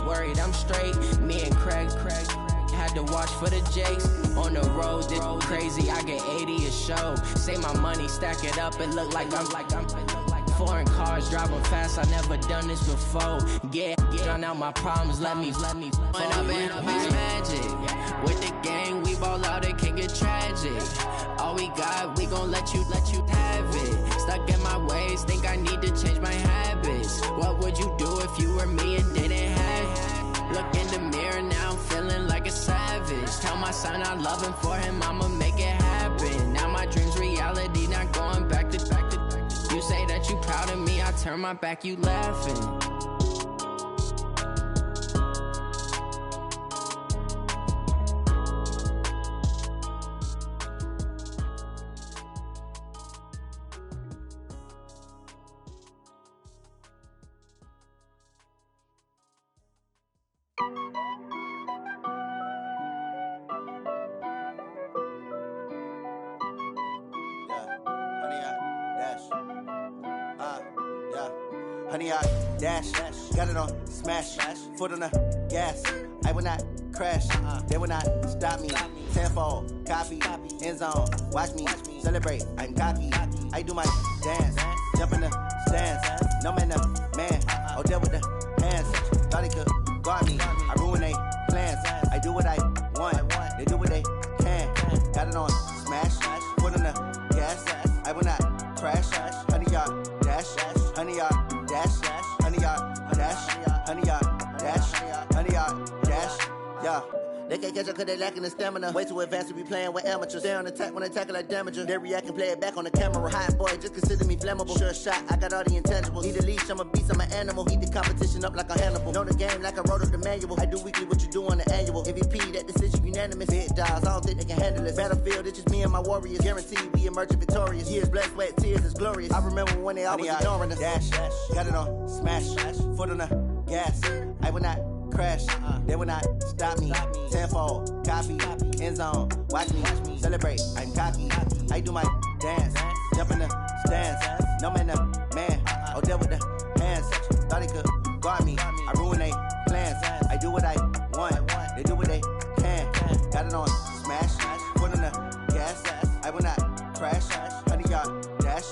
worried I'm straight. Me and Craig had to watch for the Jakes. On the road, this crazy, I get 80 a show. Say my money, stack it up, it look like I'm foreign cars, driving fast, I never done this before. Yeah, drown out my problems, let me When up it's magic. With the gang, we ball out, it can get tragic. All we got, we gon' let you have it. Stuck in my ways, think I need to change my habits. What would you do if you were me and didn't have it? Look in the mirror, now I'm feeling like a savage. Tell my son I love him, for him I'ma make it happen. Now my dream's reality, not going back to. You say that you proud of me, I turn my back, you laughing. Honey, I dash, got it on smash, foot on the gas. I will not crash, they will not stop me. Tenfold, copy, end zone, watch me celebrate. I'm cocky, I do my dance, jump in the stands. No man, oh, deal with the hands. Thought he could guard me, I ruin they plans. I do what I want, they do what they can. Got it on smash, foot on the gas. I will not crash, honey, y'all dash, honey, y'all dash, honey, y'all dash, honey, y'all dash, honey, y'all dash, yeah. They can't catch up cause they lacking the stamina. Way too advanced to be playing with amateurs. Stay on attack when they tackle like damager. They react and play it back on the camera. Hot boy, just consider me flammable. Sure shot, I got all the intangibles. Need a leash, I'm a beast, I'm an animal. Heat the competition up like a Hannibal. Know the game like I wrote up the manual. I do weekly what you do on the annual. MVP, that decision unanimous. Big dogs, I don't think they can handle it. Battlefield, it's just me and my warriors. Guaranteed we emerging victorious. Years, blood, sweat, tears, is glorious. I remember when they always ignoring us. Dash, got it on smash, foot on the gas. I will not crash, they will not stop me. Tenfold, copy, end zone, watch me celebrate. I'm cocky, I do my dance, jump in the stands. No man, oh, deal with the hands. Thought he could guard me, I ruin they plans. I do what I want, they do what they can. Got it on smash, foot on the gas. I will not crash, honey, y'all dash,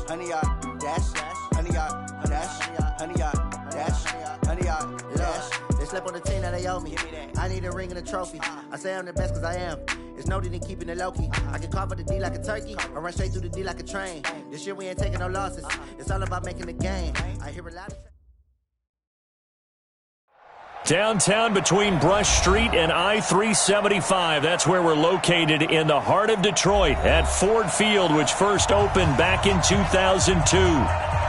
honey, y'all dash, honey, y'all dash, honey, y'all dash, honey, y'all dash. They slept on the team that they owe me. I need a ring and a trophy. I say I'm the best cause I am. It's no need in keeping it low-key. I can carve up the D like a turkey or run straight through the D like a train. This year we ain't taking no losses. It's all about making the game. I hear a lot of... Downtown between Brush Street and I-375. That's where we're located in the heart of Detroit at Ford Field, which first opened back in 2002.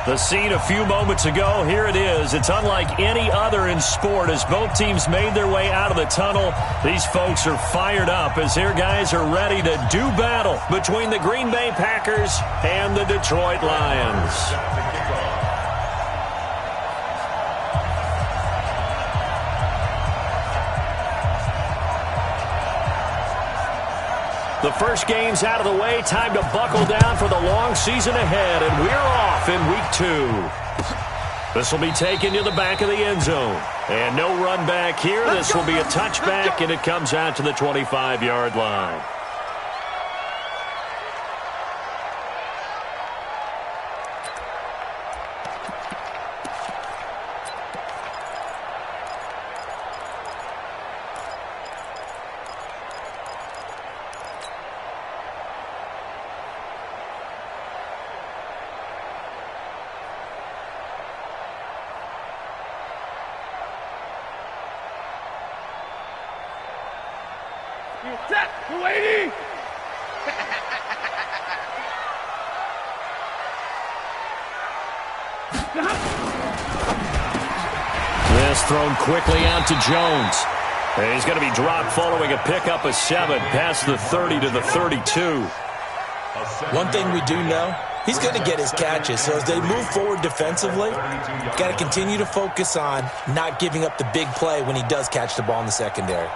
The scene a few moments ago, here it is. It's unlike any other in sport as both teams made their way out of the tunnel. These folks are fired up as their guys are ready to do battle between the Green Bay Packers and the Detroit Lions. The first game's out of the way. Time to buckle down for the long season ahead, and we're off in week 2. This will be taken to the back of the end zone. And no run back here. This will be a touchback, and it comes out to the 25-yard line. Set, 280! This thrown quickly out to Jones. And he's going to be dropped following a pickup of 7 past the 30 to the 32. One thing we do know, he's going to get his catches. So as they move forward defensively, got to continue to focus on not giving up the big play when he does catch the ball in the secondary.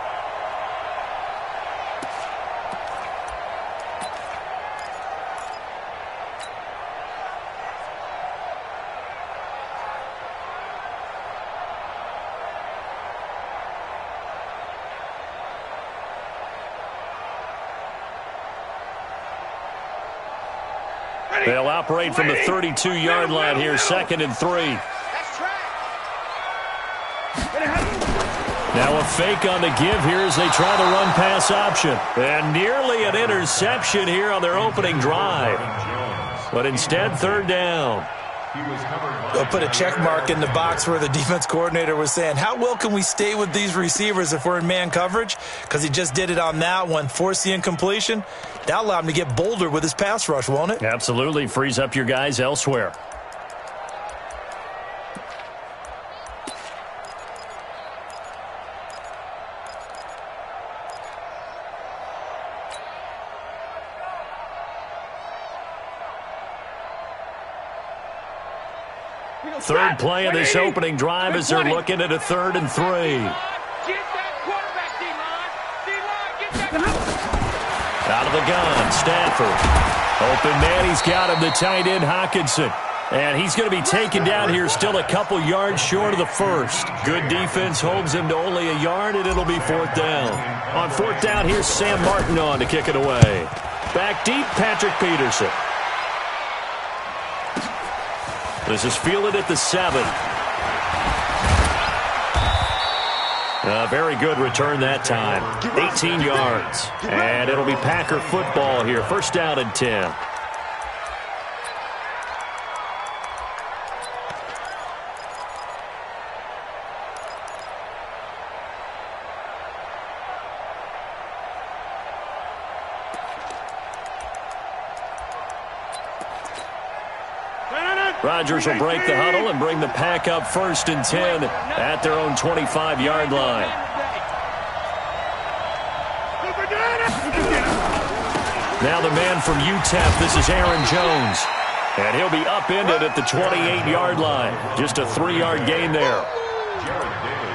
They'll operate from the 32-yard line here, 2nd and 3. Now a fake on the give here as they try the run-pass option. And nearly an interception here on their opening drive. But instead, 3rd down. They'll put a check mark in the box where the defense coordinator was saying, how well can we stay with these receivers if we're in man coverage? Because he just did it on that one, forced the incompletion. That'll allow him to get bolder with his pass rush, won't it? Absolutely. Frees up your guys elsewhere. Third play of this opening drive as they're looking at a 3rd and 3. Out of the gun, Stafford. Open man, he's got him, the tight end, Hockenson. And he's going to be taken down here, still a couple yards short of the first. Good defense holds him to only a yard, and it'll be 4th down. On 4th down, here's Sam Martin on to kick it away. Back deep, Patrick Peterson. This is fielded at the 7. A very good return that time. 18 yards. And it'll be Packer football here. 1st down and 10. Rodgers will break the huddle and bring the Pack up 1st and 10 at their own 25-yard line. Now the man from UTEP, this is Aaron Jones. And he'll be upended at the 28-yard line. Just a 3-yard gain there.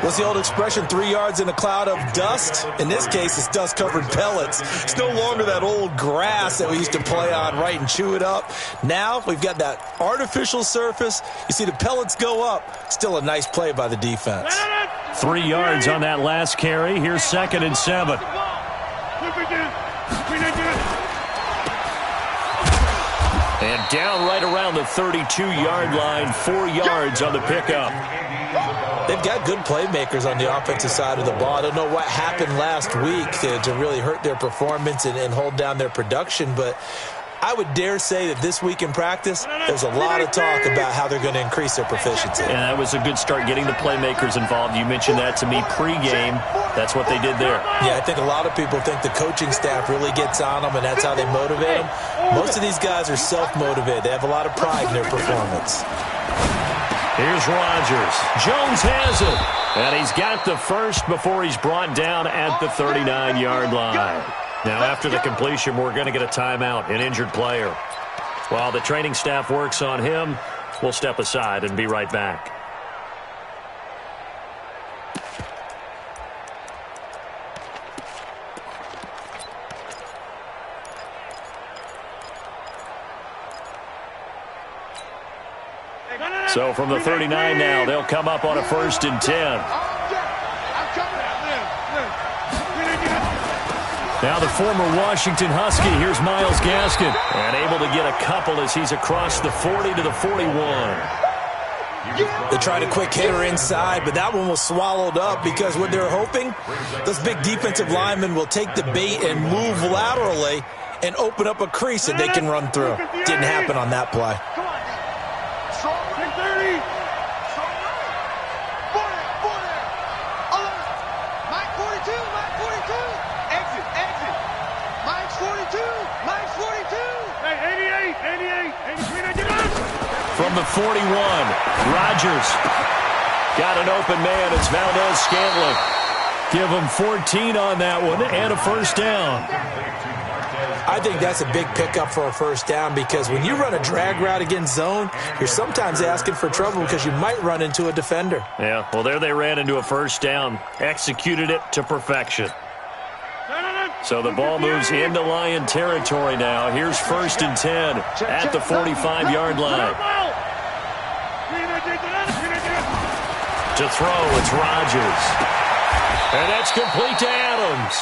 What's the old expression, 3 yards in a cloud of dust? In this case, it's dust-covered pellets. It's no longer that old grass that we used to play on, right, and chew it up. Now we've got that artificial surface. You see the pellets go up. Still a nice play by the defense. 3 yards on that last carry. Here's 2nd and 7. And down right around the 32-yard line, 4 yards on the pickup. They've got good playmakers on the offensive side of the ball. I don't know what happened last week to really hurt their performance and hold down their production, but I would dare say that this week in practice, there's a lot of talk about how they're going to increase their proficiency. And that was a good start, getting the playmakers involved. You mentioned that to me pregame. That's what they did there. Yeah, I think a lot of people think the coaching staff really gets on them, and that's how they motivate them. Most of these guys are self-motivated. They have a lot of pride in their performance. Here's Rodgers. Jones has it. And he's got the first before he's brought down at the 39-yard line. Now, after the completion, we're going to get a timeout, an injured player. While the training staff works on him, we'll step aside and be right back. So from the 39 now, they'll come up on a 1st and 10. Now the former Washington Husky, here's Myles Gaskin. And able to get a couple as he's across the 40 to the 41. They tried a quick hitter inside, but that one was swallowed up because what they're hoping, those big defensive linemen will take the bait and move laterally and open up a crease that they can run through. Didn't happen on that play. From the 41, Rodgers got an open man. It's Valdez-Scantling. Give him 14 on that one and a 1st down. I think that's a big pickup for a 1st down because when you run a drag route against zone, you're sometimes asking for trouble because you might run into a defender. Yeah, well, there they ran into a 1st down. Executed it to perfection. So the ball moves into Lion territory now. Here's 1st and 10 at the 45-yard line. To throw, it's Rodgers. And that's complete to Adams.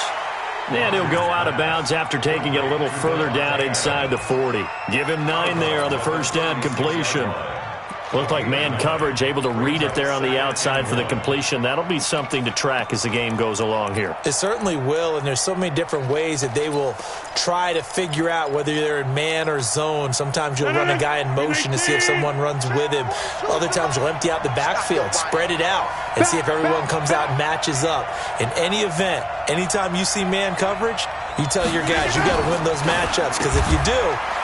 And he'll go out of bounds after taking it a little further down inside the 40. Give him 9 there on the first down completion. Looked like man coverage, able to read it there on the outside for the completion. That'll be something to track as the game goes along here. It certainly will, and there's so many different ways that they will try to figure out whether they're in man or zone. Sometimes you'll run a guy in motion to see if someone runs with him. Other times you'll empty out the backfield, spread it out, and see if everyone comes out and matches up. In any event, anytime you see man coverage, you tell your guys you got to win those matchups, because if you do,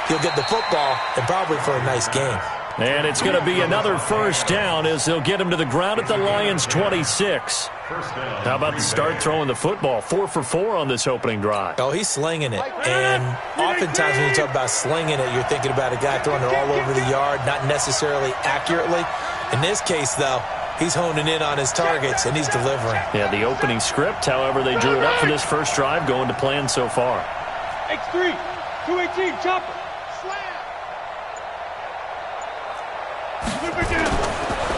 you'll get the football and probably for a nice game. And it's going to be another first down as they'll get him to the ground at the Lions' 26. How about the start throwing the football? 4 for 4 on this opening drive. Oh, he's slinging it. And oftentimes when you talk about slinging it, you're thinking about a guy throwing it all over the yard, not necessarily accurately. In this case, though, he's honing in on his targets, and he's delivering. Yeah, the opening script, however, they drew it up for this first drive, going to plan so far. X3, 218, chopper.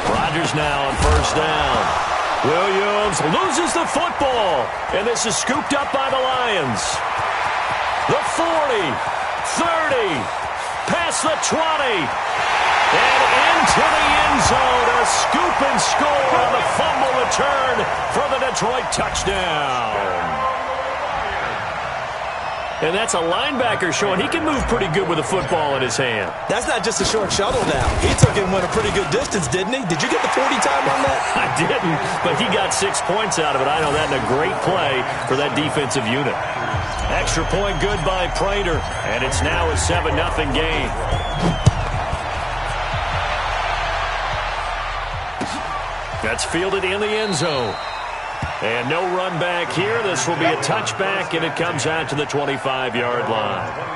Rodgers now on first down. Williams loses the football, and this is scooped up by the Lions. The 40, 30, past the 20, and into the end zone. A scoop and score on the fumble return for the Detroit touchdown. And that's a linebacker showing he can move pretty good with a football in his hand. That's not just a short shuttle now. He took it and went a pretty good distance, didn't he? Did you get the 40 time on that? I didn't, but he got 6 points out of it. I know that in a great play for that defensive unit. Extra point good by Prater, and it's now a 7-0 game. That's fielded in the end zone. And no run back here. This will be a touchback, and it comes out to the 25-yard line.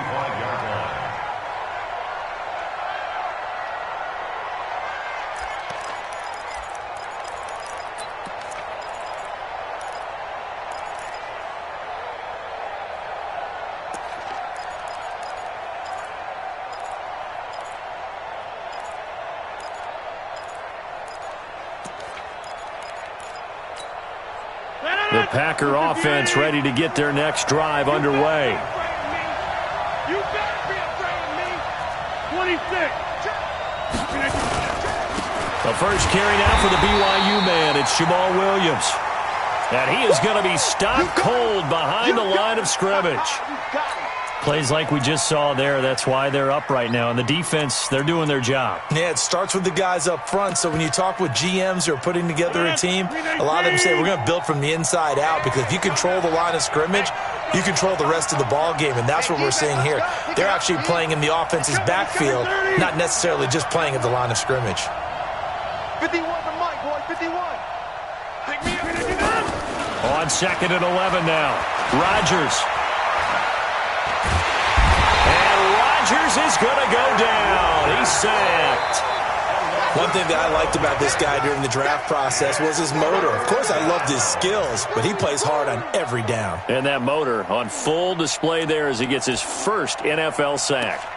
The Packer offense ready to get their next drive underway. You better be afraid of me. 26. The first carry now for the BYU man. It's Jamal Williams. And he is going to be stopped cold behind the line of scrimmage. Plays like we just saw there. That's why they're up right now. And the defense, they're doing their job. Yeah, it starts with the guys up front. So when you talk with GMs who are putting together a team, a lot of them say we're going to build from the inside out, because if you control the line of scrimmage, you control the rest of the ball game, and that's what we're seeing here. They're actually playing in the offense's backfield, not necessarily just playing at the line of scrimmage. 51 to Mike, boy, 51. Pick me up. On 2nd and 11 now. Rodgers. Rodgers is going to go down. He's sacked. One thing that I liked about this guy during the draft process was his motor. Of course, I loved his skills, but he plays hard on every down. And that motor on full display there as he gets his first NFL sack.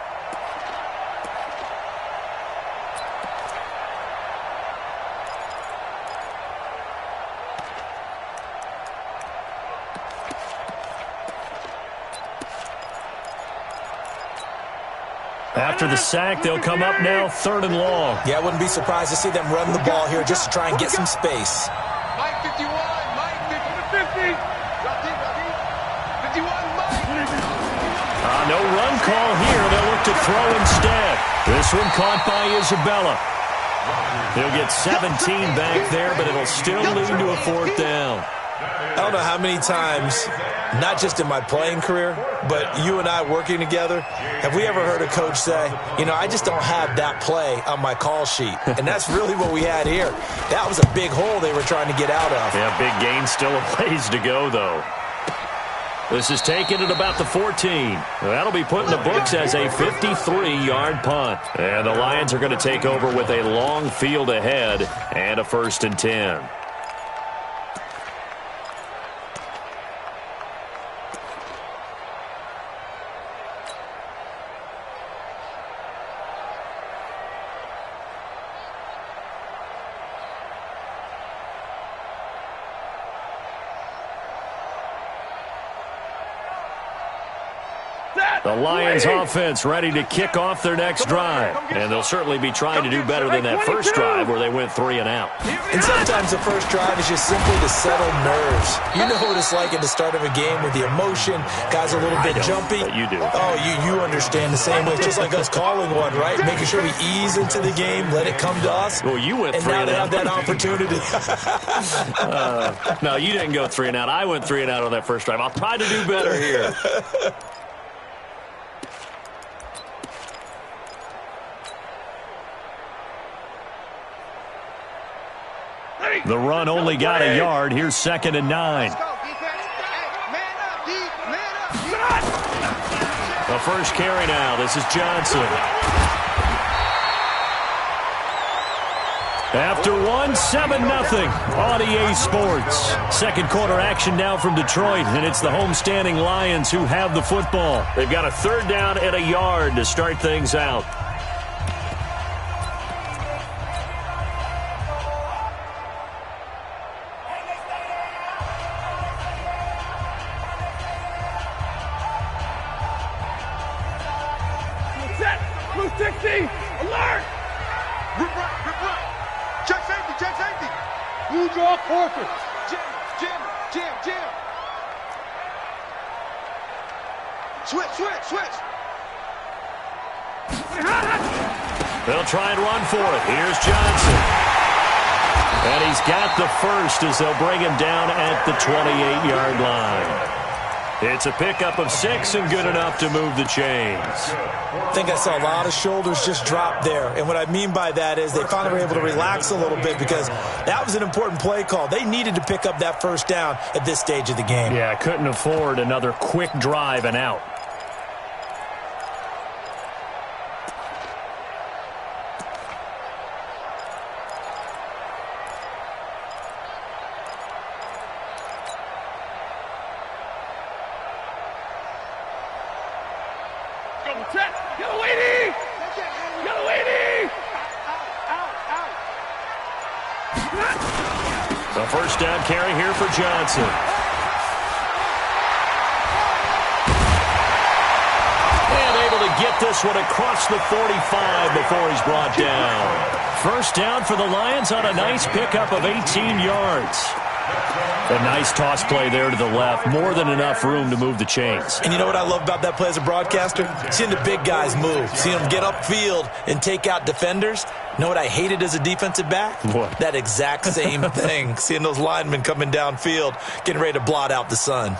After the sack, they'll come up now 3rd and long. Yeah, I wouldn't be surprised to see them run the ball here just to try and get some space. Mike 51, Mike 50. 50. 51, Mike. No run call here. They'll look to throw instead. This one caught by Isabella. They'll get 17 back there, but it'll still lead to a 4th down. I don't know how many times, not just in my playing career, but you and I working together, have we ever heard a coach say, you know, I just don't have that play on my call sheet. And that's really what we had here. That was a big hole they were trying to get out of. Yeah, big gain, still a ways to go, though. This is taken at about the 14. That'll be put in the books as a 53-yard punt. And the Lions are going to take over with a long field ahead and a 1st and 10. The Lions offense ready to kick off their next drive. And they'll certainly be trying to do better than that first drive where they went 3 and out. And sometimes the first drive is just simply to settle nerves. You know what it's like at the start of a game with the emotion. Guys are a little bit jumpy. But you do. Oh, you understand the same way. It's just like us calling one, right? Making sure we ease into the game, let it come to us. Well, you went 3 and out. And now they have that opportunity. No, you didn't go 3 and out. I went 3 and out on that first drive. I'll try to do better here. The run only got a yard. Here's 2nd and 9. The first carry now. This is Johnson. After 7-0 on EA Sports. Second quarter action now from Detroit, and it's the homestanding Lions who have the football. They've got a 3rd down and a yard to start things out. Alert! Rip. Check safety. You draw corporate. Jam. Switch. They'll try and run for it. Here's Johnson. And he's got the first as they'll bring him down at the 28-yard line. It's a pickup of 6 and good enough to move the chains. I think I saw a lot of shoulders just drop there. And what I mean by that is they finally were able to relax a little bit because that was an important play call. They needed to pick up that first down at this stage of the game. Yeah, couldn't afford another quick drive and out. The first down carry here for Johnson. And able to get this one across the 45 before he's brought down. First down for the Lions on a nice pickup of 18 yards. A nice toss play there to the left. More than enough room to move the chains. And you know what I love about that play as a broadcaster? Seeing the big guys move. Seeing them get upfield and take out defenders. You know what I hated as a defensive back? What? That exact same thing. Seeing those linemen coming downfield, getting ready to blot out the sun.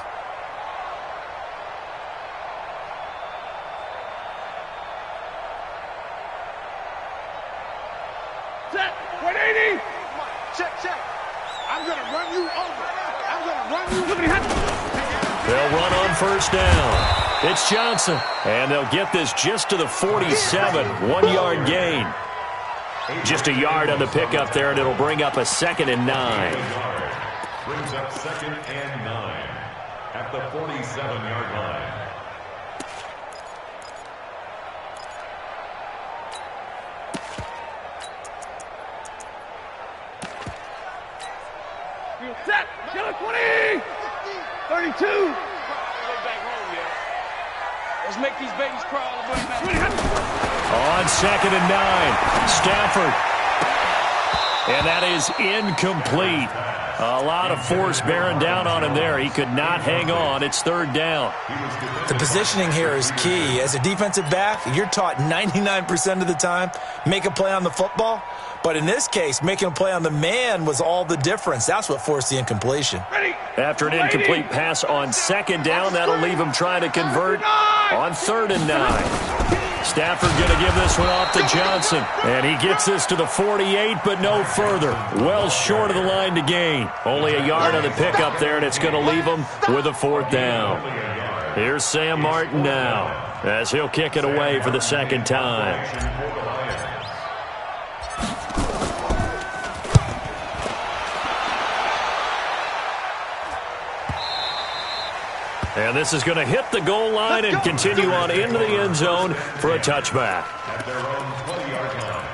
Set. 180. Check. I'm going to run you over. They'll run on first down. It's Johnson. And they'll get this just to the 47. 1-yard gain. Just a yard on the pickup there, and it'll bring up a 2nd and 9. Brings up 2nd and 9 at the 47-yard line. Set. Get a 20. 32. Let's make these babies crawl. On 2nd and 9, Stafford. And that is incomplete. A lot of force bearing down on him there. He could not hang on. It's 3rd down. The positioning here is key. As a defensive back, you're taught 99% of the time, make a play on the football. But in this case, making a play on the man was all the difference. That's what forced the incompletion. After an incomplete pass on 2nd down, that'll leave him trying to convert on 3rd and 9. Stafford going to give this one off to Johnson. And he gets this to the 48, but no further. Well short of the line to gain. Only a yard on the pickup there, and it's going to leave him with a 4th down. Here's Sam Martin now, as he'll kick it away for the 2nd time. And this is going to hit the goal line and continue on into the end zone for a touchback. At their own 20-yard line.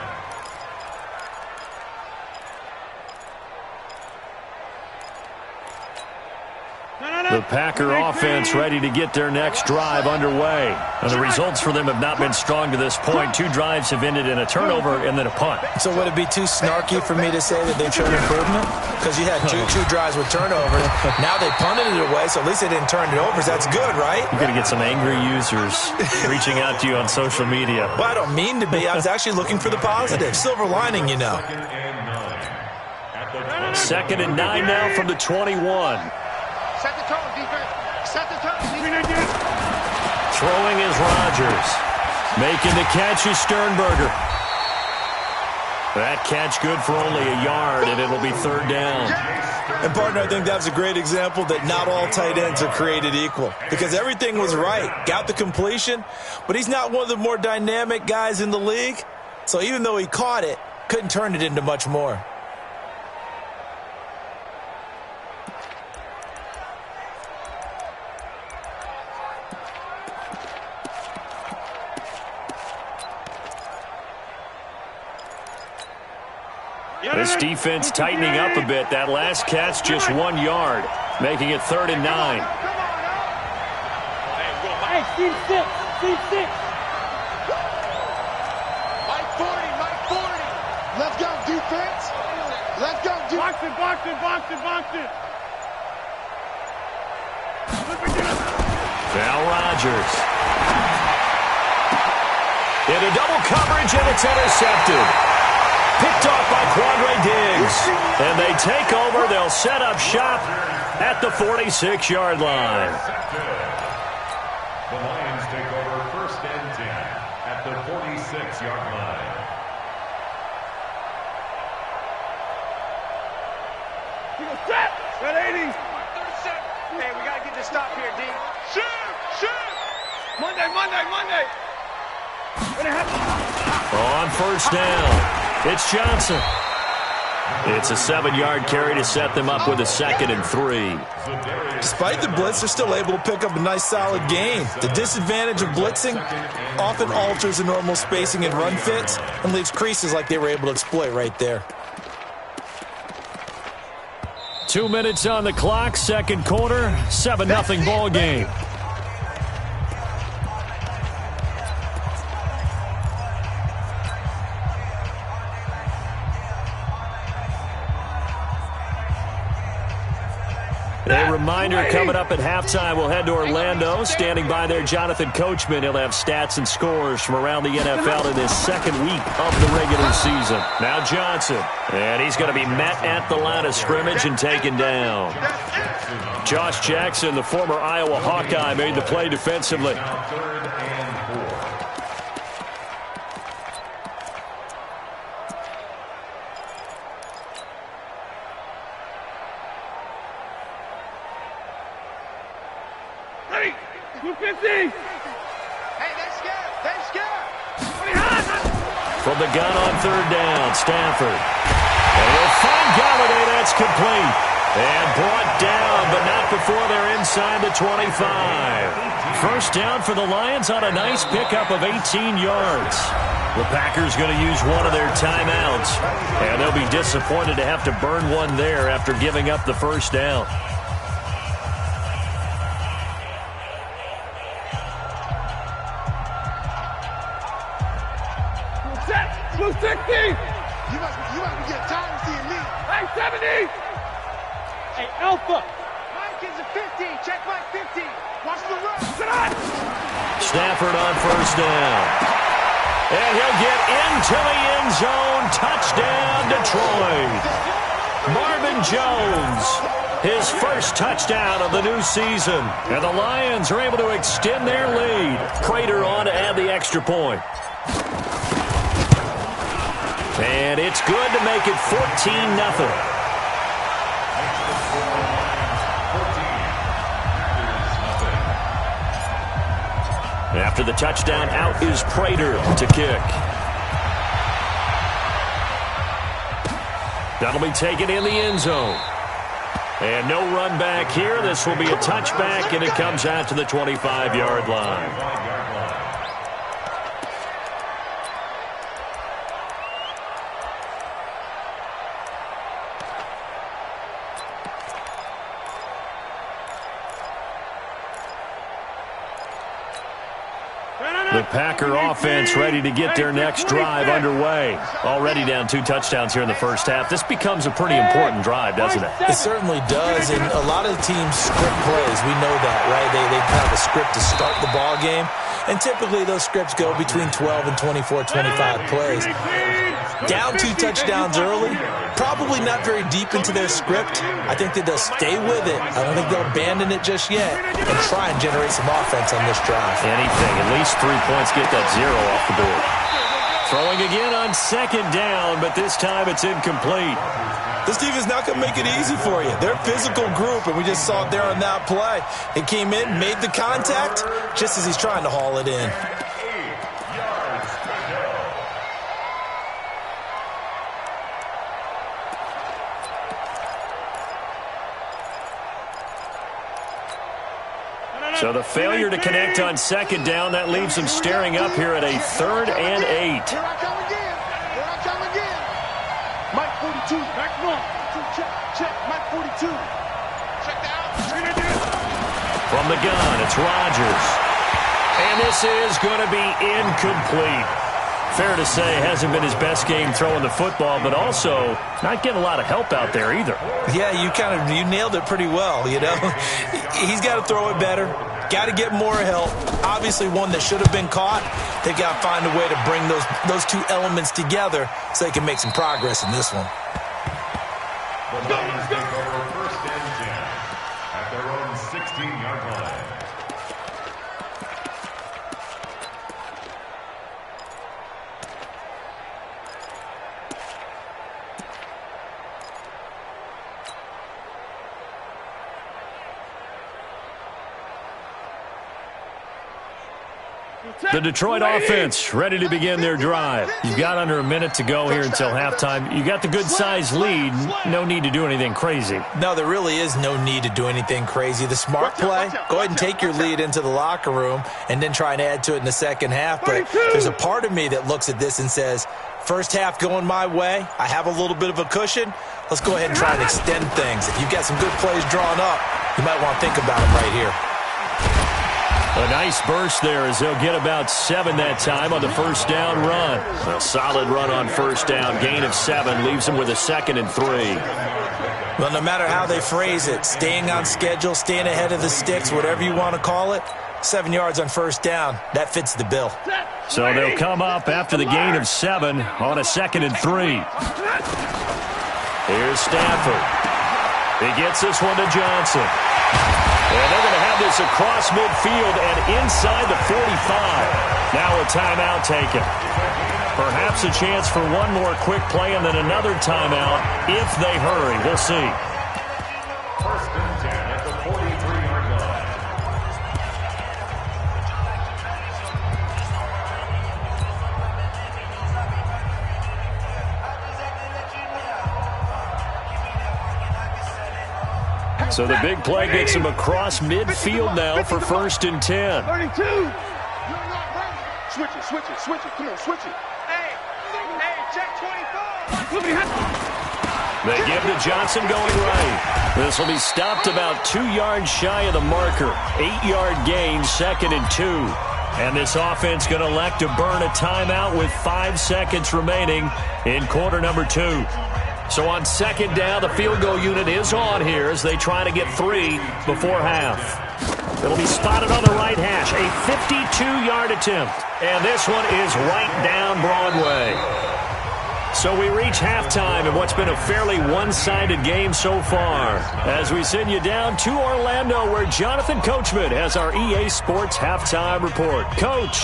The Packer offense ready to get their next drive underway. And the results for them have not been strong to this point. 2 drives have ended in a turnover and then a punt. So would it be too snarky for me to say that they've shown improvement? Because you had two drives with turnovers. Now they punted it away, so at least they didn't turn it over. So that's good, right? You're going to get some angry users reaching out to you on social media. Well, I don't mean to be. I was actually looking for the positive. Silver lining, you know. 2nd and 9 now from the 21. Set the tone, defense. Set the tone. Throwing is Rodgers. Making the catch is Sternberger. That catch good for only a yard, and it'll be 3rd down. And, partner, I think that was a great example that not all tight ends are created equal. Because everything was right. Got the completion, but he's not one of the more dynamic guys in the league. So even though he caught it, couldn't turn it into much more. This defense tightening up a bit. That last catch just 1 yard, making it 3rd and 9. Hey, Steve 6. Mike 40, Mike 40. Let's go, defense. Let's go, defense. Box it. Now Rodgers. Into double coverage, and it's intercepted. Picked off by Quandre Diggs. And they take over. They'll set up shop at the 46-yard line. The Lions take over 1st and 10 at the 46-yard line. Red 80. 37. Hey, we got to get this stop here, D. Shoot. Monday. On 1st down. It's Johnson. It's a 7-yard carry to set them up with a 2nd and 3. Despite the blitz, they're still able to pick up a nice, solid gain. The disadvantage of blitzing often alters the normal spacing and run fits and leaves creases like they were able to exploit right there. 2 minutes on the clock, 2nd quarter, 7-0 ball game. A reminder coming up at halftime, we'll head to Orlando. Standing by there, Jonathan Coachman. He'll have stats and scores from around the NFL in his 2nd week of the regular season. Now Johnson, and he's going to be met at the line of scrimmage and taken down. Josh Jackson, the former Iowa Hawkeye, made the play defensively. From the gun on 3rd down, Stafford. And he'll find Galladay. That's complete. And brought down, but not before they're inside the 25. 1st down for the Lions on a nice pickup of 18 yards. The Packers going to use one of their timeouts. And they'll be disappointed to have to burn one there after giving up the 1st down. Blue 60. You must be getting tired of seeing me. Hey, 70. Hey, Alpha. Mike is a 50. Check Mike 50. Watch the run. Stafford on 1st down. And he'll get into the end zone. Touchdown, Detroit. Marvin Jones, his 1st touchdown of the new season. And the Lions are able to extend their lead. Prater on to add the extra point. And it's good to make it 14-0. After the touchdown, out is Prater to kick. That'll be taken in the end zone. And no run back here. This will be a touchback, and it comes out to the 25-yard line. The Packer offense ready to get their next drive underway. Already down 2 touchdowns here in the first half. This becomes a pretty important drive, doesn't it? It certainly does, and a lot of the teams script plays. We know that, right? They have a script to start the ball game, and typically those scripts go between 12 and 24, 25 plays. Down 2 touchdowns early, probably not very deep into their script. I think that they'll stay with it. I don't think they'll abandon it just yet and try and generate some offense on this drive. Anything, at least 3 points, get that 0 off the board. Throwing again on 2nd down, but this time it's incomplete. This defense is not going to make it easy for you. They're a physical group, and we just saw it there on that play. It came in, made the contact, just as he's trying to haul it in. So the failure to connect on 2nd down, that leaves them staring up here at a 3rd and 8. Here I come again. Here I come again. Mike 42. Back one. Check. Mike 42. Check down. From the gun, it's Rodgers. And this is going to be incomplete. Fair to say, hasn't been his best game throwing the football, but also not getting a lot of help out there either. Yeah, you nailed it pretty well, you know. He's got to throw it better. Got to get more help. Obviously one that should have been caught. They've got to find a way to bring those 2 elements together so they can make some progress in this one. The Lions take over 1st and 10 at their own 16-yard line. The Detroit offense ready to begin their drive. You've got under a minute to go here until halftime. You got the good-sized lead. No need to do anything crazy. No, there really is no need to do anything crazy. The smart play, go ahead and take your lead into the locker room and then try and add to it in the second half. But there's a part of me that looks at this and says, first half going my way, I have a little bit of a cushion. Let's go ahead and try and extend things. If you've got some good plays drawn up, you might want to think about them right here. A nice burst there as they'll get about 7 that time on the 1st down run. A solid run on 1st down. Gain of 7 leaves them with a 2nd and 3. Well, no matter how they phrase it, staying on schedule, staying ahead of the sticks, whatever you want to call it, 7 yards on 1st down, that fits the bill. So they'll come up after the gain of 7 on a 2nd and 3. Here's Stafford. He gets this one to Johnson. And they're going to have this across midfield and inside the 45. Now a timeout taken. Perhaps a chance for one more quick play and then another timeout if they hurry. We'll see. 1st and 10 at the 43-yard line. So the big play gets him across midfield now for 1st and 10. 32. You're not ready. Switch it. Come on, switch it. Hey, check 24. They give to Johnson going right. This will be stopped about 2 yards shy of the marker. 8-yard gain, 2nd and 2. And this offense going to elect to burn a timeout with 5 seconds remaining in quarter number 2. So on 2nd down, the field goal unit is on here as they try to get 3 before half. It'll be spotted on the right hash. A 52-yard attempt. And this one is right down Broadway. So we reach halftime in what's been a fairly one-sided game so far. As we send you down to Orlando, where Jonathan Coachman has our EA Sports Halftime Report. Coach.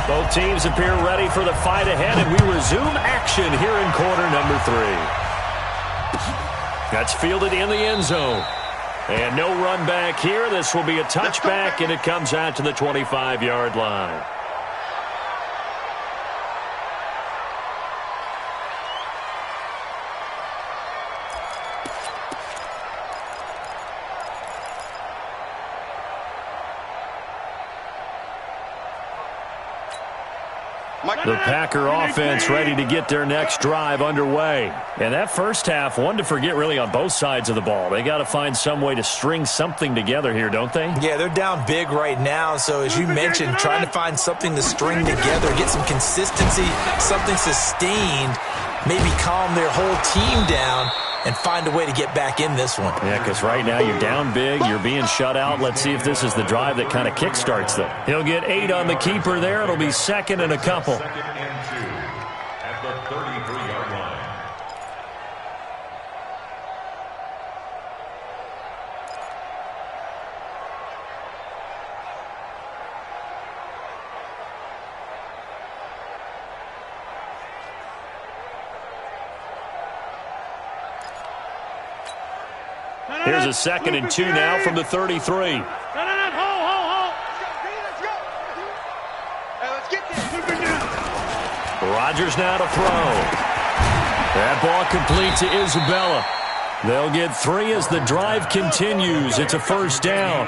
Both teams appear ready for the fight ahead, and we resume action here in quarter number 3. That's fielded in the end zone. And no run back here. This will be a touchback, and it comes out to the 25-yard line. The Packer offense ready to get their next drive underway. And that first half, one to forget really on both sides of the ball. They got to find some way to string something together here, don't they? Yeah, they're down big right now. So as you mentioned, trying to find something to string together, get some consistency, something sustained, maybe calm their whole team down and find a way to get back in this one. Yeah, because right now you're down big, you're being shut out. Let's see if this is the drive that kind of kickstarts them. He'll get 8 on the keeper there. It'll be 2nd and a couple. 2nd and 2 at the 33-yard line. Here's a 2nd and 2 now from the 33. Hold. Let's get this. Rodgers now to throw. That ball complete to Isabella. They'll get 3 as the drive continues. It's a first down.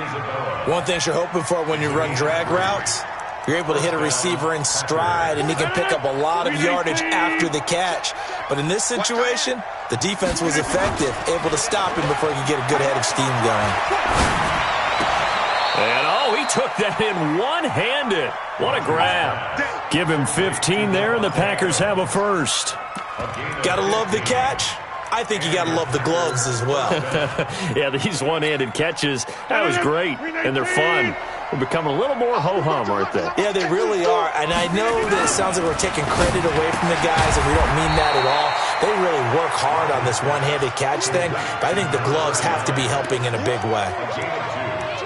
One thing you're hoping for when you run drag routes, you're able to hit a receiver in stride, and he can pick up a lot of yardage after the catch. But in this situation, the defense was effective, able to stop him before he could get a good head of steam going. And, he took that in one-handed. What a grab. Give him 15 there, and the Packers have a first. Gotta love the catch. I think you got to love the gloves as well. Yeah, these one-handed catches, that was great, and they're fun. They're becoming a little more ho-hum, aren't they? Yeah, they really are, and I know that it sounds like we're taking credit away from the guys, and we don't mean that at all. They really work hard on this one-handed catch thing, but I think the gloves have to be helping in a big way.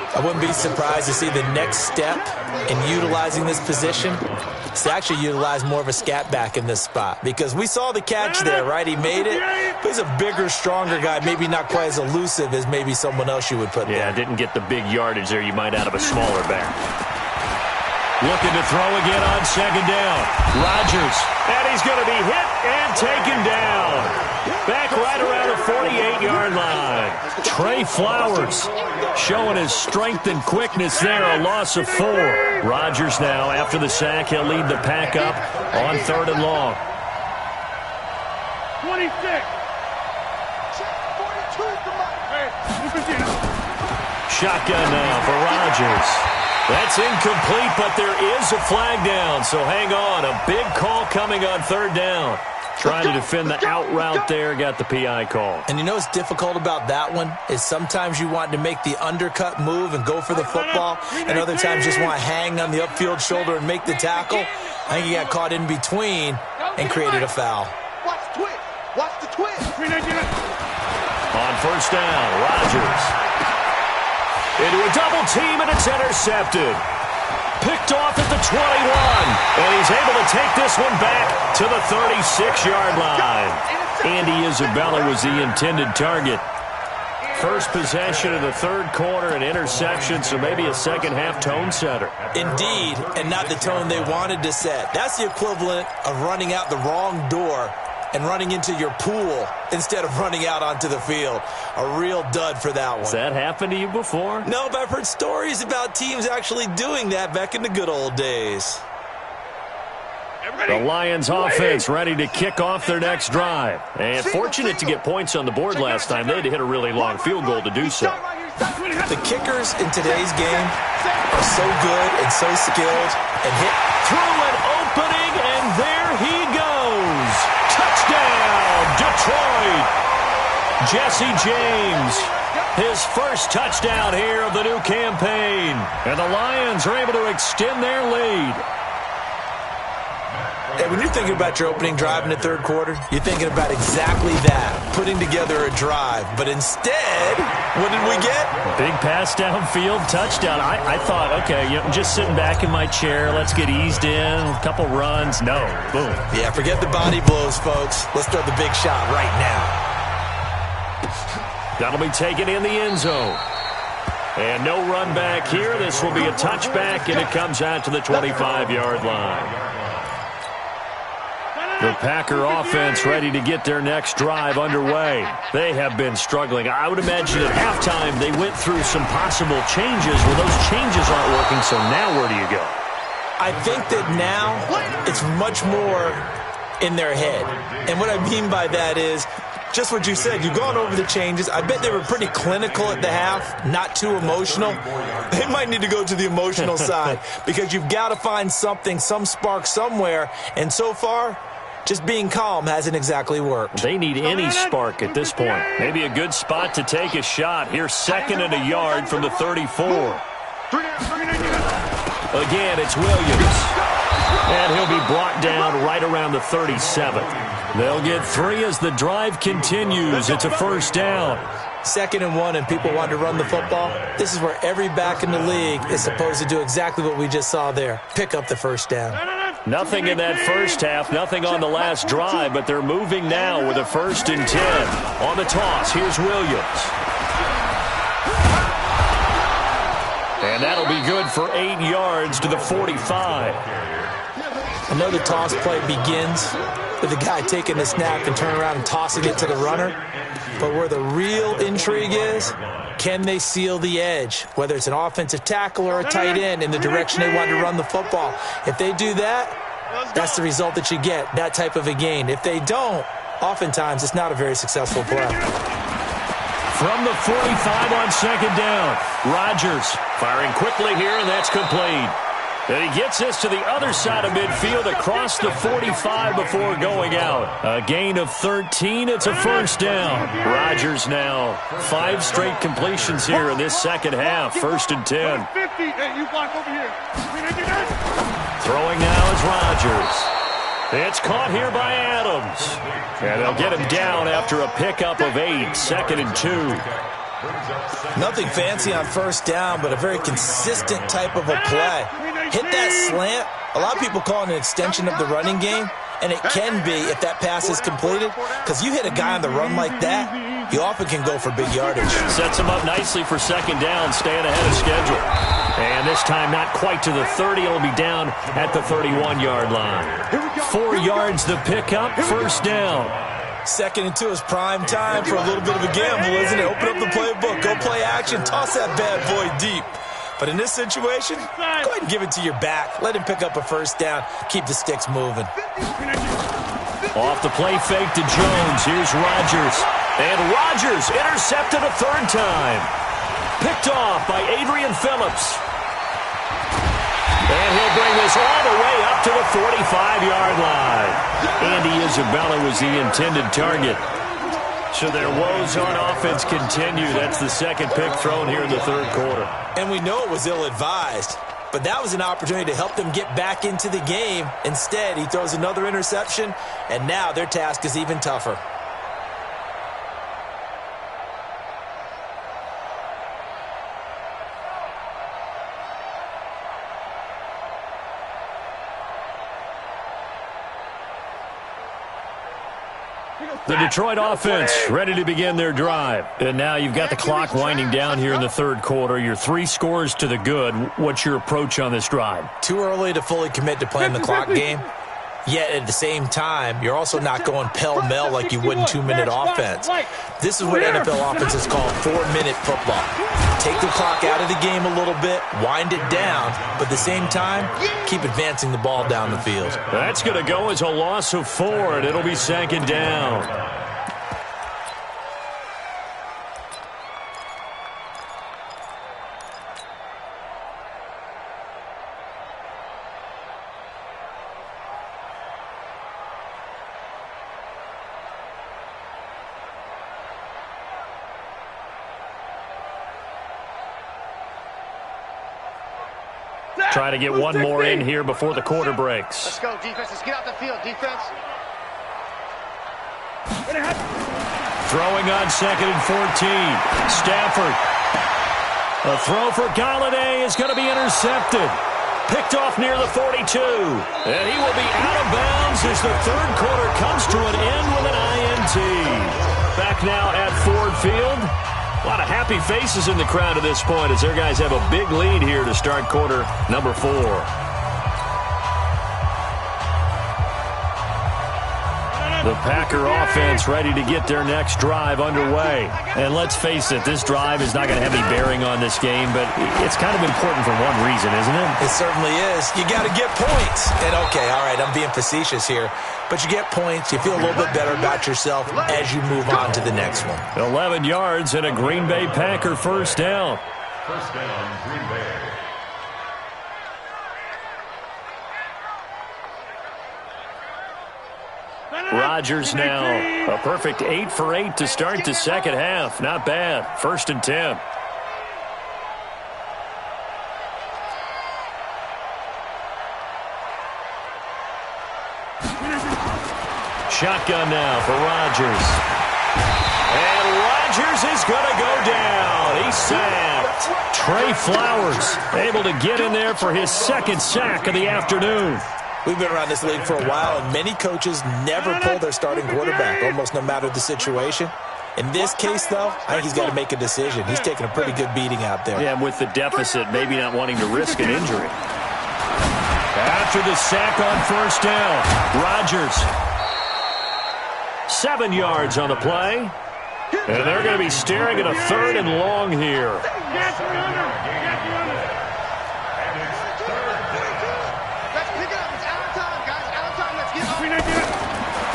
I wouldn't be surprised to see the next step in utilizing this position is to actually utilize more of a scat back in this spot, because we saw the catch there, right? He made it, but he's a bigger, stronger guy, maybe not quite as elusive as maybe someone else you would put there. Yeah, didn't get the big yardage there you might out of a smaller back. Looking to throw again on 2nd down. Rodgers, and he's going to be hit and taken down. Back right around the 48-yard line. Trey Flowers showing his strength and quickness there, a loss of 4. Rodgers now, after the sack, he'll lead the pack up on 3rd and long. 26. Shotgun now for Rodgers. That's incomplete, but there is a flag down, so hang on. A big call coming on 3rd down. Trying to defend the out route there, got the PI call. And you know what's difficult about that one is sometimes you want to make the undercut move and go for the football, and other times just want to hang on the upfield shoulder and make the tackle. I think he got caught in between and created a foul. Watch the twist. Watch the twist. On 1st down, Rodgers. Into a double team, and it's intercepted. Picked off at the 21, and he's able to take this one back to the 36-yard line. Andy Isabella was the intended target. First possession of the 3rd quarter, an interception, so maybe a second-half tone setter. Indeed, and not the tone they wanted to set. That's the equivalent of running out the wrong door and running into your pool instead of running out onto the field. A real dud for that one. Has that happened to you before? No, but I've heard stories about teams actually doing that back in the good old days. The Lions offense ready to kick off their next drive. And fortunate to get points on the board last time. They had to hit a really long field goal to do so. The kickers in today's game are so good and so skilled and hit through an opening, and there he goes. Touchdown, Detroit. Jesse James, his first touchdown here of the new campaign. And the Lions are able to extend their lead. Hey, when you're thinking about your opening drive in the 3rd quarter, you're thinking about exactly that, putting together a drive. But instead, what did we get? Big pass downfield, touchdown. I thought, okay, just sitting back in my chair, let's get eased in, a couple runs. No, boom. Yeah, forget the body blows, folks. Let's throw the big shot right now. That'll be taken in the end zone. And no run back here. This will be a touchback, and it comes out to the 25-yard line. The Packer offense ready to get their next drive underway. They have been struggling. I would imagine at halftime they went through some possible changes. Well, those changes aren't working, so now where do you go? I think that now it's much more in their head. And what I mean by that is just what you said. You've gone over the changes. I bet they were pretty clinical at the half, not too emotional. They might need to go to the emotional side because you've got to find something, some spark somewhere. And so far, just being calm hasn't exactly worked. They need any spark at this point. Maybe a good spot to take a shot. Here's 2nd and a yard from the 34. Again, it's Williams. And he'll be brought down right around the 37. They'll get 3 as the drive continues. It's a first down. 2nd and 1 and people want to run the football. This is where every back in the league is supposed to do exactly what we just saw there. Pick up the first down. Nothing in that first half, nothing on the last drive, but they're moving now with a 1st and 10. On the toss, here's Williams. And that'll be good for 8 yards to the 45. I know the toss play begins with the guy taking the snap and turning around and tossing it to the runner. But where the real intrigue is, can they seal the edge, whether it's an offensive tackle or a tight end in the direction they want to run the football? If they do that, that's the result that you get, that type of a gain. If they don't, oftentimes it's not a very successful play. From the 45 on 2nd down, Rodgers firing quickly here, and that's complete. And he gets this to the other side of midfield across the 45 before going out. A gain of 13. It's a first down. Rodgers now 5 straight completions here in this second half. 1st and 10. Throwing now is Rodgers. It's caught here by Adams. And they'll get him down after a pickup of 8. 2nd and 2. Nothing fancy on first down, but a very consistent type of a play. Hit that slant. A lot of people call it an extension of the running game, and it can be if that pass is completed, because you hit a guy on the run like that, you often can go for big yardage. Sets him up nicely for 2nd down, staying ahead of schedule. And this time not quite to the 30. It'll be down at the 31-yard line. 4 yards the pickup, first down. 2nd and 2 is prime time for a little bit of a gamble, isn't it? Open up the playbook, go play action, toss that bad boy deep. But in this situation, go ahead and give it to your back. Let him pick up a first down. Keep the sticks moving. Off the play fake to Jones. Here's Rodgers. And Rodgers intercepted a 3rd time. Picked off by Adrian Phillips. And he'll bring this all the way up to the 45-yard line. Andy Isabella was the intended target. So their woes on offense continue. That's the 2nd pick thrown here in the 3rd quarter. And we know it was ill-advised, but that was an opportunity to help them get back into the game. Instead, he throws another interception, and now their task is even tougher. The Detroit offense ready to begin their drive. And now you've got the clock winding down here in the 3rd quarter. You're 3 scores to the good. What's your approach on this drive? Too early to fully commit to playing the clock game. Yet at the same time, you're also not going pell-mell like you would in 2-minute offense. This is what NFL offenses call 4-minute football. Take the clock out of the game a little bit, wind it down, but at the same time, keep advancing the ball down the field. That's going to go as a loss of 4, and it'll be 2nd down. Try to get one more in here before the quarter breaks. Let's go, defense. Let's get out the field, defense. Throwing on 2nd and 14. Stafford. A throw for Galladay is going to be intercepted. Picked off near the 42. And he will be out of bounds as the 3rd quarter comes to an end with an INT. Back now at Ford Field. A lot of happy faces in the crowd at this point as their guys have a big lead here to start quarter number 4. The Packer offense ready to get their next drive underway. And let's face it, this drive is not going to have any bearing on this game, but it's kind of important for one reason, isn't it? It certainly is. You got to get points. And okay, all right, I'm being facetious here, but you get points, you feel a little bit better about yourself as you move on to the next one. 11 yards and a Green Bay Packer first down. First down, Green Bay. Rodgers now a perfect 8 for 8 to start the second half. Not bad. 1st and 10. Shotgun now for Rodgers. And Rodgers is going to go down. He's sacked. Trey Flowers able to get in there for his second sack of the afternoon. We've been around this league for a while, and many coaches never pull their starting quarterback, almost no matter the situation. In this case, though, I think he's got to make a decision. He's taking a pretty good beating out there. Yeah, with the deficit, maybe not wanting to risk an injury. After the sack on first down, Rodgers. 7 yards on the play. And they're going to be staring at a 3rd and long here.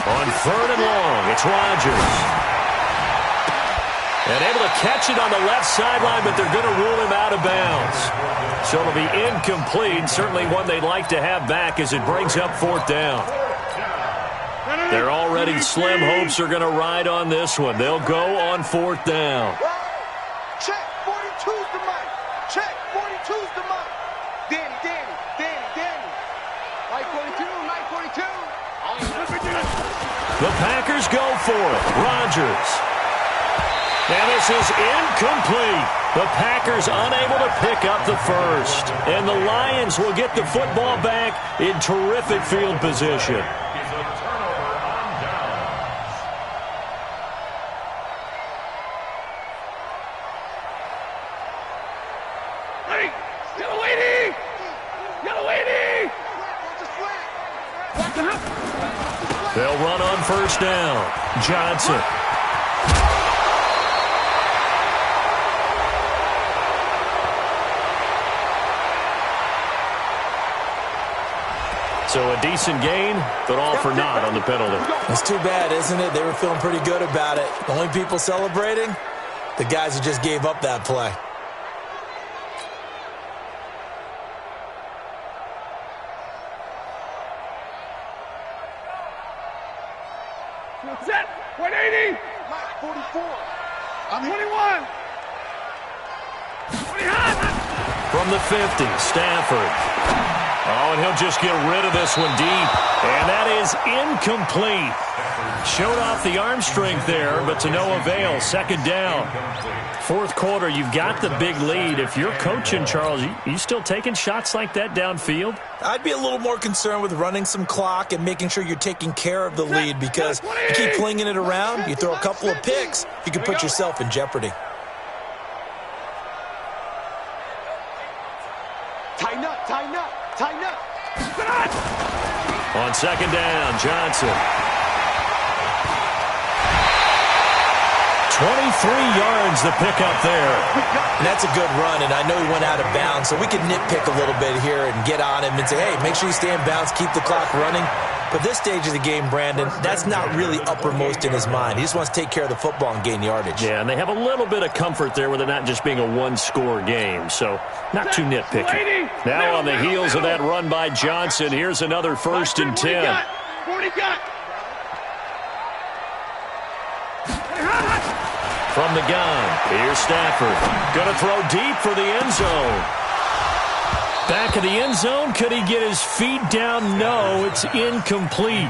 On 3rd and long, it's Rodgers. And able to catch it on the left sideline, but they're going to rule him out of bounds. So it'll be incomplete, certainly one they'd like to have back as it brings up 4th down. Their already slim hopes are going to ride on this one. They'll go on 4th down. Check, 42's the mic. Check, 42's the mic. Danny. Mike 42, Mike 42. The Packers go for it. Rodgers. And this is incomplete. The Packers unable to pick up the first. And the Lions will get the football back in terrific field position. They'll run on first down. Johnson. So a decent gain, but all for naught on the penalty. It's too bad, isn't it? They were feeling pretty good about it. The only people celebrating, the guys who just gave up that play. Set. 180. Mike 44. I'm 21. 20 high. From the 50, Stafford. Oh, and he'll just get rid of this one deep. And that is incomplete. Showed off the arm strength there, but to no avail. 2nd down. 4th quarter, you've got the big lead. If you're coaching, Charles, you still taking shots like that downfield? I'd be a little more concerned with running some clock and making sure you're taking care of the lead, because you keep flinging it around, you throw a couple of picks, you can put yourself in jeopardy. Tighten up. On 2nd down, Johnson. 23 yards the pickup there. And that's a good run, and I know he went out of bounds, so we can nitpick a little bit here and get on him and say, hey, make sure you stay in bounds, keep the clock running. But this stage of the game, Brandon, that's not really uppermost in his mind. He just wants to take care of the football and gain yardage. Yeah, and they have a little bit of comfort there with it not just being a one-score game, so not too nitpicky. Now on the heels of that run by Johnson, here's another 1st and 10. 40 got. From the gun, here's Stafford. Going to throw deep for the end zone. Back of the end zone. Could he get his feet down? No, it's incomplete.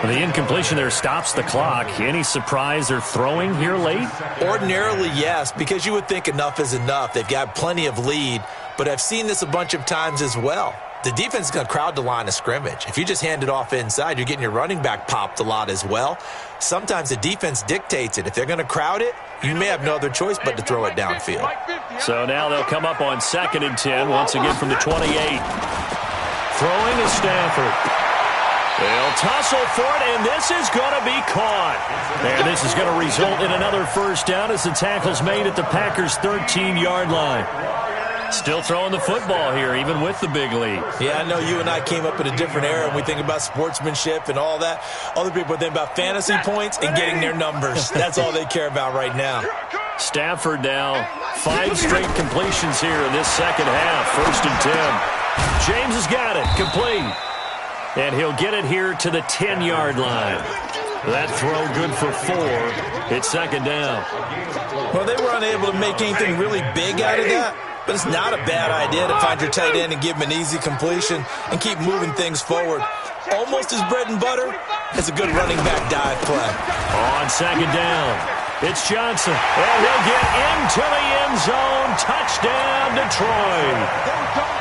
Well, the incompletion there stops the clock. Any surprise they're throwing here late? Ordinarily, yes, because you would think enough is enough. They've got plenty of lead, but I've seen this a bunch of times as well. The defense is going to crowd the line of scrimmage. If you just hand it off inside, you're getting your running back popped a lot as well. Sometimes the defense dictates it. If they're going to crowd it, you may have no other choice but to throw it downfield. So now they'll come up on 2nd and 10, once again from the 28. Throwing is Stafford. They'll tussle for it, and this is going to be caught. And this is going to result in another first down as the tackle's made at the Packers' 13-yard line. Still throwing the football here, even with the big lead. Yeah, I know you and I came up in a different era, and we think about sportsmanship and all that. Other people think about fantasy points and getting their numbers. That's all they care about right now. Stafford now, 5 straight completions here in this second half. 1st and 10. James has got it, complete. And he'll get it here to the 10-yard line. That throw good for 4. It's second down. Well, they were unable to make anything really big out of that, but it's not a bad idea to find your tight end and give him an easy completion and keep moving things forward. Almost his bread and butter is a good running back dive play. On second down, it's Johnson. And he'll get into the end zone. Touchdown, Detroit.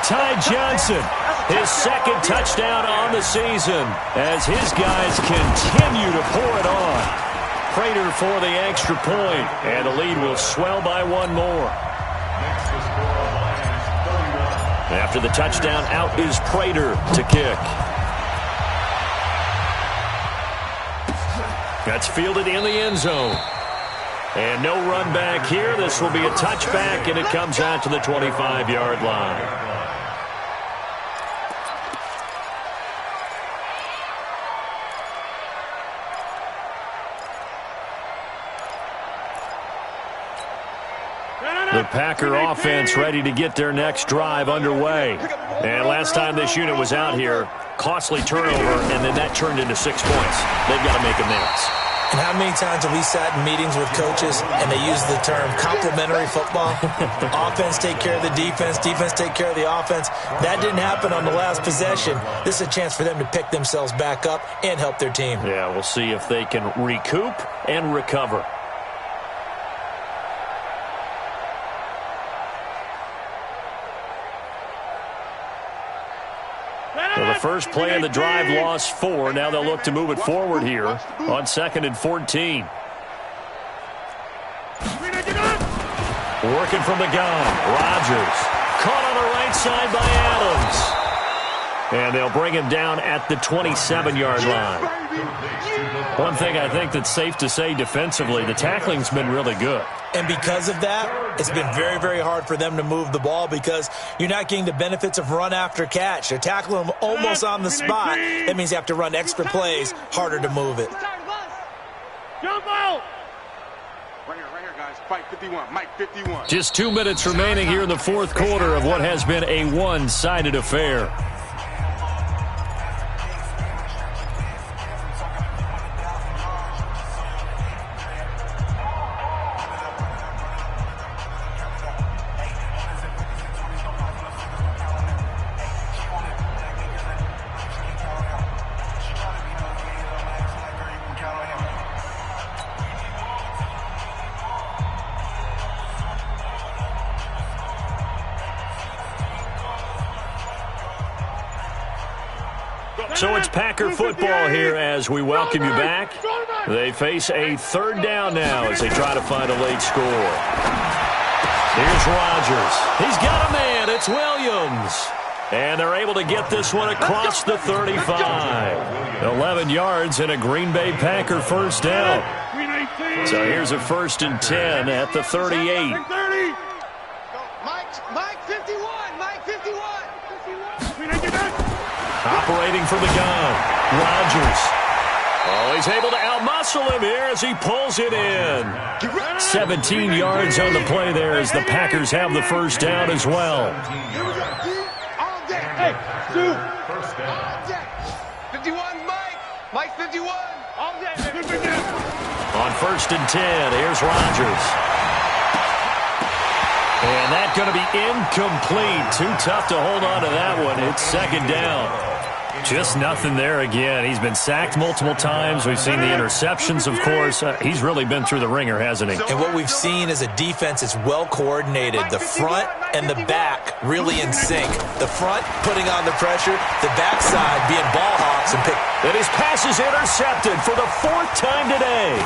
Ty Johnson, his second touchdown on the season as his guys continue to pour it on. Prater for the extra point, and the lead will swell by 1 more. After the touchdown, out is Prater to kick. That's fielded in the end zone. And no run back here. This will be a touchback, and it comes out to the 25-yard line. The Packer offense ready to get their next drive underway. And last time this unit was out here, costly turnover, and then that turned into 6 points. They've got to make amends. And how many times have we sat in meetings with coaches and they use the term complementary football? Offense take care of the defense, defense take care of the offense. That didn't happen on the last possession. This is a chance for them to pick themselves back up and help their team. Yeah, we'll see if they can recoup and recover. So the first play of the drive lost 4. Now they'll look to move it forward here on 2nd and 14. Working from the gun. Rodgers caught on the right side by Adams. And they'll bring him down at the 27-yard line. One thing I think that's safe to say defensively, the tackling's been really good. And because of that, it's been very, very hard for them to move the ball because you're not getting the benefits of run after catch. They're tackling them almost on the spot. That means you have to run extra plays, harder to move it. Jump out! Right here, guys. Fight 51. Mike 51. Just 2 minutes remaining here in the fourth quarter of what has been a one-sided affair. So it's Packer football here as we welcome you back. They face a third down now as they try to find a late score. Here's Rodgers. He's got a man. It's Williams. And they're able to get this one across the 35. 11 yards and a Green Bay Packer first down. So here's a 1st and 10 at the 38. Mike 51. Mike 51. Operating from the gun, Rodgers. Oh, he's able to outmuscle him here as he pulls it in. 17 yards on the play there as the Packers have the first down as well. Hey, Stu. 51, Mike. Mike 51. On 1st and 10, here's Rodgers. And that's going to be incomplete. Too tough to hold on to that one. It's second down. Just nothing there again. He's been sacked multiple times. We've seen the interceptions, of course. He's really been through the ringer, hasn't he? And what we've seen is a defense that's well coordinated. The front and the back really in sync. The front putting on the pressure, the backside being ball hawks and pick. And his pass is intercepted for the 4th time today.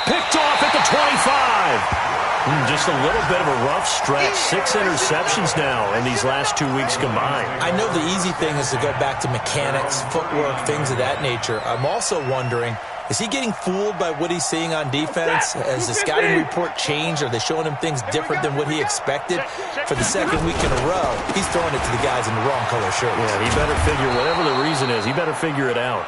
Picked off at the 25. Just a little bit of a rough stretch. 6 interceptions now in these last 2 weeks combined. I know the easy thing is to go back to mechanics, footwork, things of that nature. I'm also wondering, is he getting fooled by what he's seeing on defense? Has the scouting report changed? Are they showing him things different than what he expected? For the second week in a row, he's throwing it to the guys in the wrong color shirts. Yeah, he better figure, whatever the reason is, he better figure it out.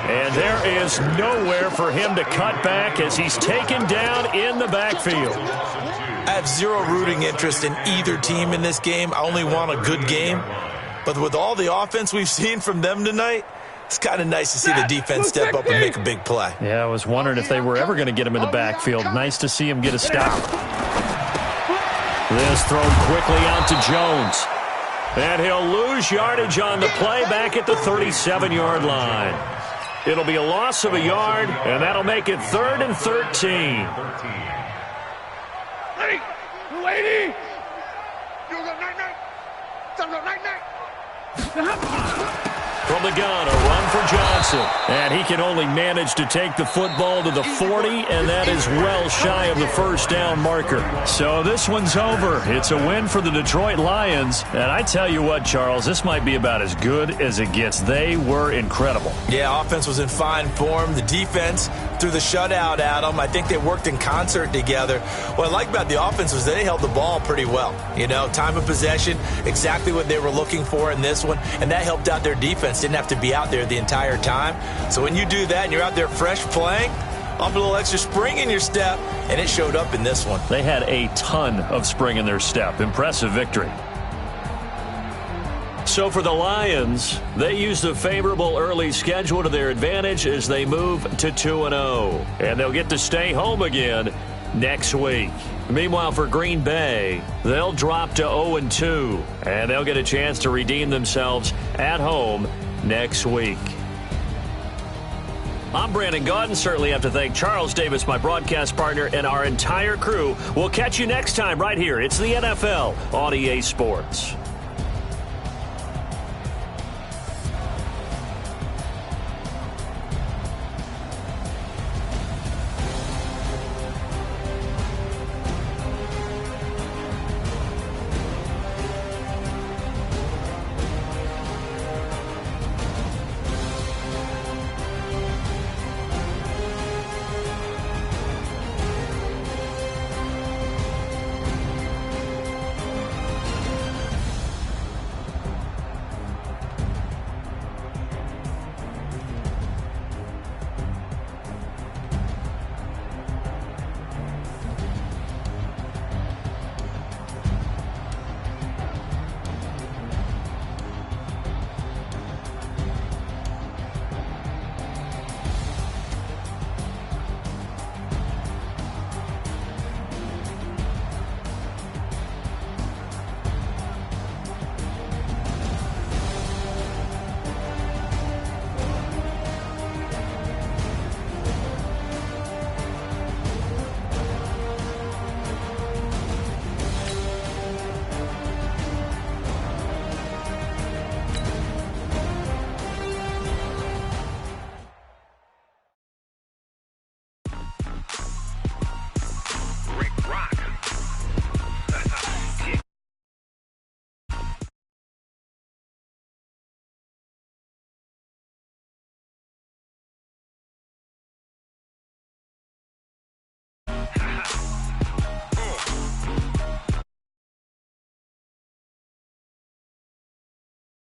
And there is nowhere for him to cut back as he's taken down in the backfield. I have zero rooting interest in either team in this game. I only want a good game. But with all the offense we've seen from them tonight, it's kind of nice to see the defense step up and make a big play. Yeah, I was wondering if they were ever going to get him in the backfield. Nice to see him get a stop. This thrown quickly out to Jones. And he'll lose yardage on the play back at the 37-yard line. It'll be a loss of a yard, and that'll make it 3rd and 13. Ready? Lady! You go night-night! Some go night-night! From the gun, a run for Johnson. And he can only manage to take the football to the 40, and that is well shy of the first down marker. So this one's over. It's a win for the Detroit Lions. And I tell you what, Charles, this might be about as good as it gets. They were incredible. Yeah, offense was in fine form. The defense threw the shutout at them. I think they worked in concert together. What I like about the offense was they held the ball pretty well. You know, time of possession, exactly what they were looking for in this one, and that helped out their defense. Didn't have to be out there the entire time. So when you do that and you're out there fresh playing, off a little extra spring in your step, and it showed up in this one. They had a ton of spring in their step. Impressive victory. So for the Lions, they used a favorable early schedule to their advantage as they move to 2-0. And they'll get to stay home again next week. Meanwhile, for Green Bay, they'll drop to 0-2, and they'll get a chance to redeem themselves at home next week. I'm Brandon Gaudin. Certainly have to thank Charles Davis, my broadcast partner, and our entire crew. We'll catch you next time right here. It's the NFL on EA Sports.